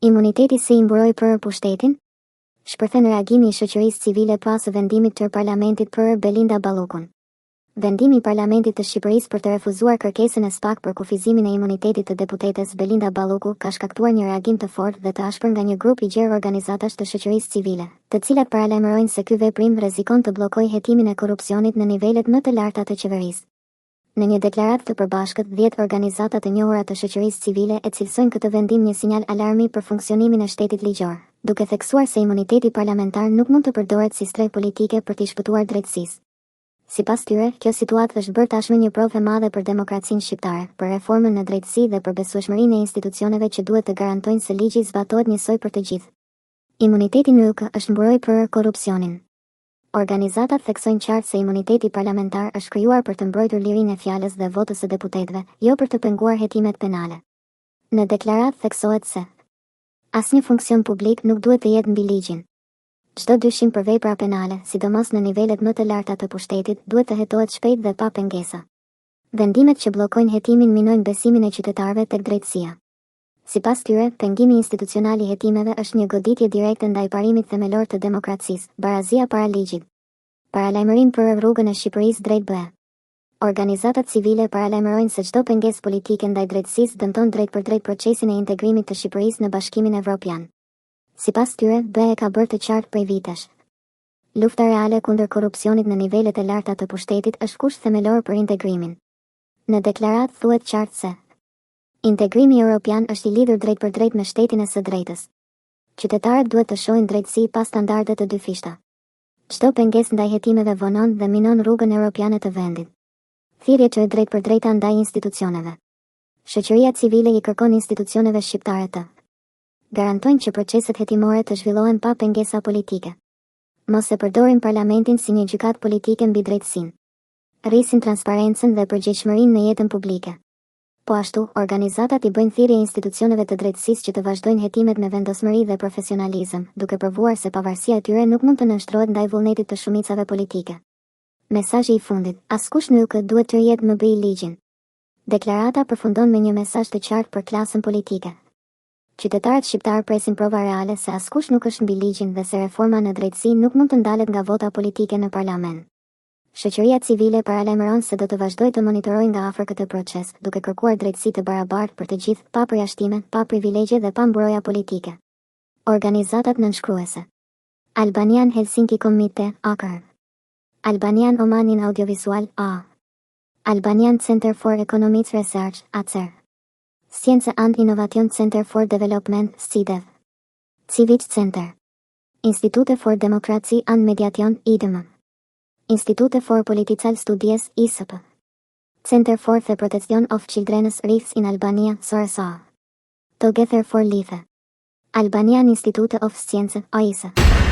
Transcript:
Imuniteti si i mburoi për pushtetin? Shpërthen reagimi i shoqërisë civile pas vendimit të parlamentit për Belinda Ballukun. Vendimi i parlamentit të Shqipërisë për të refuzuar kërkesën e SPAK për kufizimin e imunitetit të deputetes Belinda Balluku ka shkaktuar një reagim të fortë dhe të ashpër nga një grup i gjerë organizatash të shoqërisë civile, të cilat paralajmërojnë se ky veprim rrezikon të bllokojë hetimin e korrupsionit në nivelet më të larta të qeverisë. Në një deklaratë të përbashkët, 10 organizata të njohura të shoqërisë civile e cilësojnë këtë vendim një sinjal alarmi për funksionimin e shtetit ligjor, duke theksuar se imuniteti parlamentar nuk mund të përdoret si streh politike për t'i shpëtuar drejtësisë. Sipas tyre, kjo situatë është bërë tashmë një provë e madhe për demokracinë shqiptare, për reformën në drejtësi dhe për besueshmërinë e institucioneve që duhet të garantojnë se ligji zbatohet njësoj për të gjithë. Imuniteti nuk është mburoj për korrupsionin. Organizatat theksojnë qartë se imuniteti parlamentar është krijuar për të mbrojtur lirinë e fjalës dhe votës së deputetëve, jo për të penguar hetimet penale. Në deklaratë theksohet se asnjë funksion publik nuk duhet të jetë mbi ligjin. Çdo dyshim për vepra penale, sidomos në nivelet më të larta të pushtetit, duhet të hetohet shpejt dhe pa pengesa. Vendimet që bllokojnë hetimin minojnë besimin e qytetarëve tek drejtësia. Sipas tyre, pengimi institucional i hetimeve është një goditje direkte ndaj parimit themelor të demokracisë, barazia para ligjit. Paralajmërim për rrugën e Shqipërisë drejt BE. Organizatat civile paralajmërojnë se çdo pengesë politike ndaj drejtësisë dëmton drejt për drejt procesin e integrimit të Shqipërisë në Bashkimin Evropian. Sipas tyre, BE ka bërë të qartë prej vitesh. Lufta reale kundër korrupsionit në nivelet e larta të pushtetit është kusht themelor për integrimin. Në deklaratë thuhet qartë se integrimi evropian është i lidhur drejt për drejt me shtetin e së drejtës. Qytetarët duhet të shohin drejtësi pas standarde të dyfishta. Çdo pengesë ndaj hetimeve vonon dhe minon rrugën evropiane të vendit. Thirrje që drejt për drejta ndaj institucioneve. Shoqëria civile i kërkon institucioneve shqiptare të garantojnë që proceset hetimore të zhvillohen pa pengesa politike. Mos e përdorin parlamentin si një gjykatë politike mbi drejtësinë. Rrisin transparencën dhe përgjegjësinë në jetën publike. Po ashtu, organizatat i bëjnë thirrje institucioneve të drejtësisë që të vazhdojnë hetimet me vendosmëri dhe profesionalizëm, duke provuar se pavarësia e tyre nuk mund të nënshtrohet ndaj vullnetit të shumicave politike. Mesazhi i fundit: askush nuk duhet të jetë më mbi ligjin. Deklarata përfundon me një mesazh të qartë për klasën politike. Qytetarët shqiptar presin prova reale se askush nuk është mbi ligjin dhe se reforma në drejtësi nuk mund të ndalet nga vota politike në parlament. Shoqëria civile paralajmëron se do të vazhdojë të monitorojë nga afër këtë proces, duke kërkuar drejtësi të barabartë për të gjithë, pa përjashtime, pa privilegje dhe pa mbroja politike. Organizatat nënshkruese: Albanian Helsinki Committee (ACR), Albanian Oman Audiovisual (A), Albanian Center for Economic Research (ACER), Science and Innovation Center for Development (SIDEV), Civic Center, Institute for Democracy and Mediation (IDEM), Institute for Political Studies (ISP), Center for the Protection of Children's Rights in Albania (SORSA), Together for Life, Albanian Institute of Science (AISE).